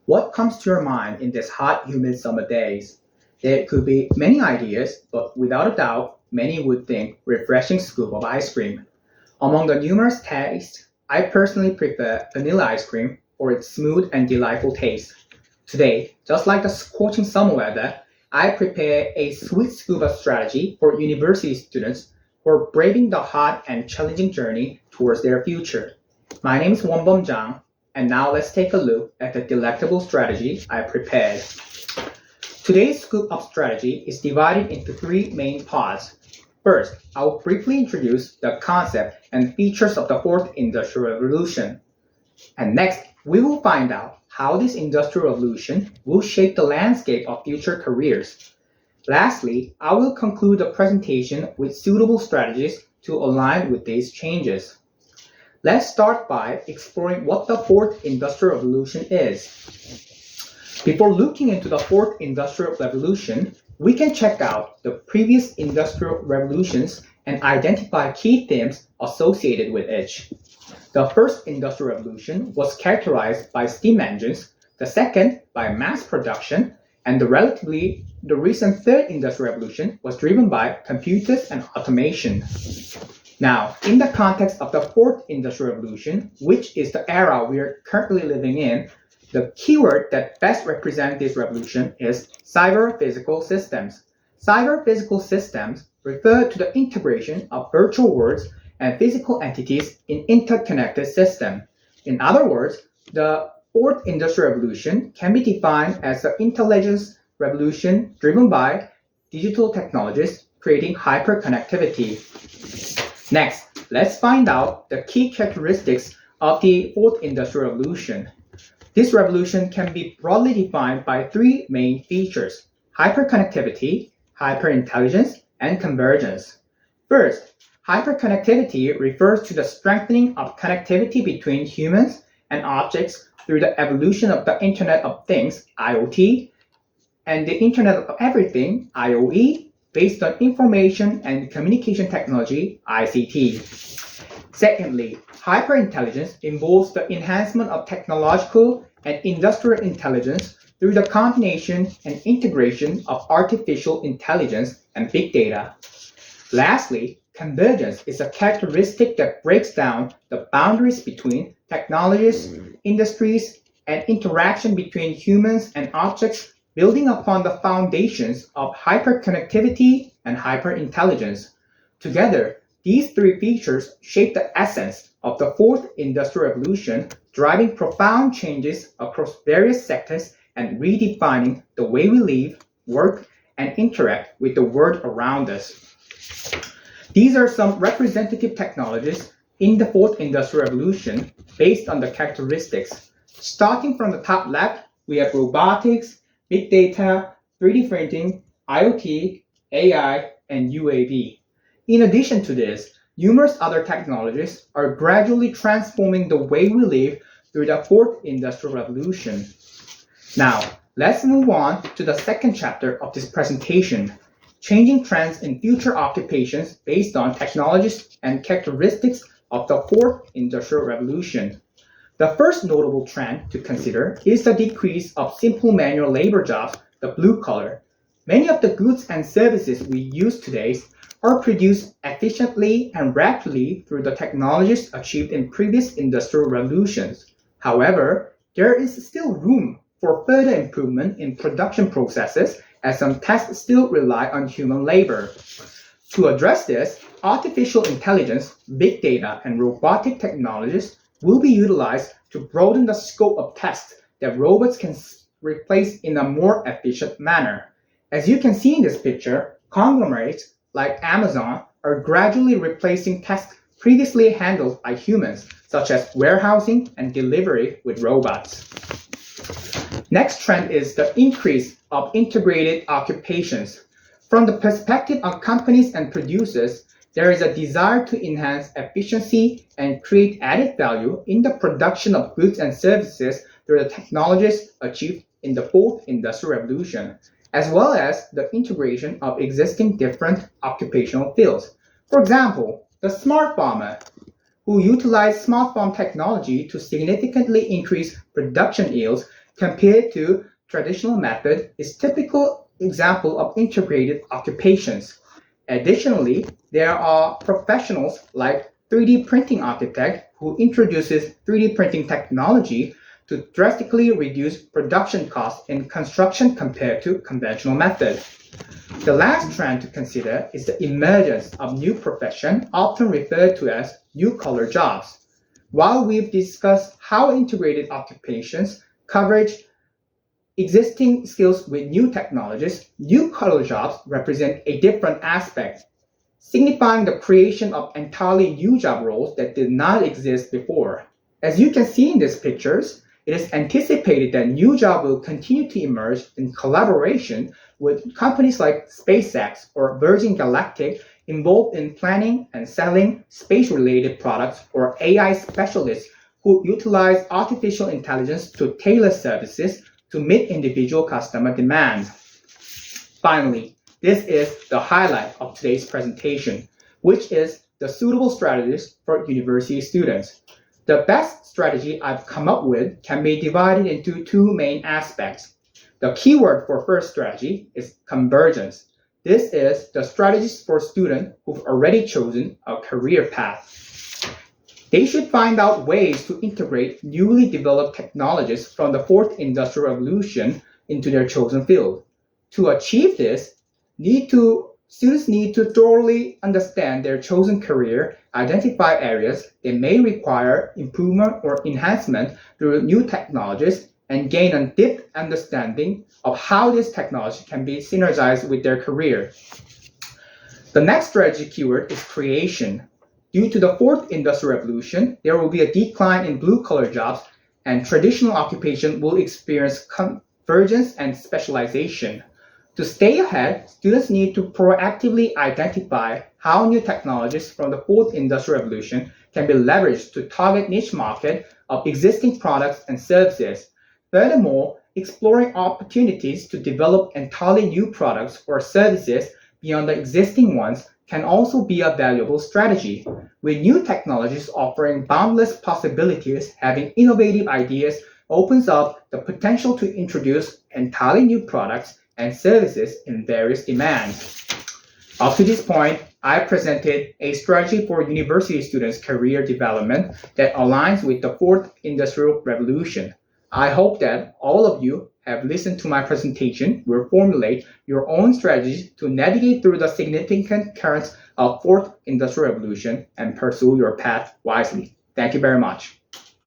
What comes to your mind in these hot, humid summer days? There could be many ideas, but without a doubt, many would think refreshing scoop of ice cream. Among the numerous tastes, I personally prefer vanilla ice cream for its smooth and delightful taste. Today, just like the scorching summer weather, I prepare a sweet scuba strategy for university students who are braving the hot and challenging journey towards their future. My name is Wonbom Jang, and now let's take a look at the delectable strategy I prepared. Today's scoop up strategy is divided into three main parts. First, I will briefly introduce the concept and features of the fourth industrial revolution. And next, we will find out how this industrial revolution will shape the landscape of future careers. Lastly, I will conclude the presentation with suitable strategies to align with these changes. Let's start by exploring what the fourth industrial revolution is. Before looking into the fourth industrial revolution, we can check out the previous industrial revolutions and identify key themes associated with each. The first industrial revolution was characterized by steam engines, the second by mass production, and the recent third industrial revolution was driven by computers and automation. Now, in the context of the fourth industrial revolution, which is the era we are currently living in, the keyword that best represents this revolution is cyber-physical systems. Cyber-physical systems refer to the integration of virtual worlds and physical entities in interconnected systems. In other words, the fourth industrial revolution can be defined as an intelligence revolution driven by digital technologies creating hyperconnectivity. Next, let's find out the key characteristics of the fourth industrial revolution. This revolution can be broadly defined by three main features: hyperconnectivity, hyperintelligence, and convergence. First, hyperconnectivity refers to the strengthening of connectivity between humans and objects through the evolution of the Internet of Things, IoT, and the Internet of Everything, IoE, based on information and communication technology, ICT. Secondly, hyperintelligence involves the enhancement of technological and industrial intelligence through the combination and integration of artificial intelligence and big data. Lastly, convergence is a characteristic that breaks down the boundaries between technologies, industries, and interaction between humans and objects, building upon the foundations of hyperconnectivity and hyperintelligence. Together, these three features shape the essence of the fourth industrial revolution, driving profound changes across various sectors and redefining the way we live, work, and interact with the world around us. These are some representative technologies in the fourth industrial revolution based on the characteristics. Starting from the top left, we have robotics, big data, 3D printing, IoT, AI, and UAV. In addition to this, numerous other technologies are gradually transforming the way we live through the fourth industrial revolution. Now, let's move on to the second chapter of this presentation: changing trends in future occupations based on technologies and characteristics of the fourth industrial revolution. The first notable trend to consider is the decrease of simple manual labor jobs, the blue collar. Many of the goods and services we use today are produced efficiently and rapidly through the technologies achieved in previous industrial revolutions. However, there is still room for further improvement in production processes, as some tasks still rely on human labor. To address this, artificial intelligence, big data, and robotic technologies will be utilized to broaden the scope of tasks that robots can replace in a more efficient manner. As you can see in this picture, conglomerates like Amazon are gradually replacing tasks previously handled by humans, such as warehousing and delivery, with robots. Next trend is the increase of integrated occupations. From the perspective of companies and producers, there is a desire to enhance efficiency and create added value in the production of goods and services through the technologies achieved in the fourth industrial revolution, as well as the integration of existing different occupational fields. For example, the smart farmer, who utilize smart farm technology to significantly increase production yields, compared to traditional method is typical example of integrated occupations. Additionally, there are professionals like 3D printing architect who introduces 3D printing technology to drastically reduce production costs in construction compared to conventional methods. The last trend to consider is the emergence of new profession, often referred to as blue-collar jobs. While we've discussed how integrated occupations coverage existing skills with new technologies, blue-collar jobs represent a different aspect, signifying the creation of entirely new job roles that did not exist before. As you can see in these pictures, it is anticipated that new jobs will continue to emerge in collaboration with companies like SpaceX or Virgin Galactic involved in planning and selling space-related products, or AI specialists who utilize artificial intelligence to tailor services to meet individual customer demands. Finally, this is the highlight of today's presentation, which is the suitable strategies for university students. The best strategy I've come up with can be divided into two main aspects. The keyword for first strategy is convergence. This is the strategies for students who've already chosen a career path. They should find out ways to integrate newly developed technologies from the fourth industrial revolution into their chosen field. To achieve this, students need to thoroughly understand their chosen career, identify areas that may require improvement or enhancement through new technologies, and gain a deep understanding of how this technology can be synergized with their career. The next strategy keyword is creation. Due to the fourth industrial revolution, there will be a decline in blue-collar jobs, and traditional occupation will experience convergence and specialization. To stay ahead, students need to proactively identify how new technologies from the fourth industrial revolution can be leveraged to target niche market of existing products and services. Furthermore, exploring opportunities to develop entirely new products or services beyond the existing ones can also be a valuable strategy. With new technologies offering boundless possibilities, having innovative ideas opens up the potential to introduce entirely new products and services in various demands. Up to this point, I presented a strategy for university students' career development that aligns with the fourth industrial revolution. I hope that all of you have listened to my presentation will formulate your own strategies to navigate through the significant currents of fourth industrial revolution and pursue your path wisely. Thank you very much.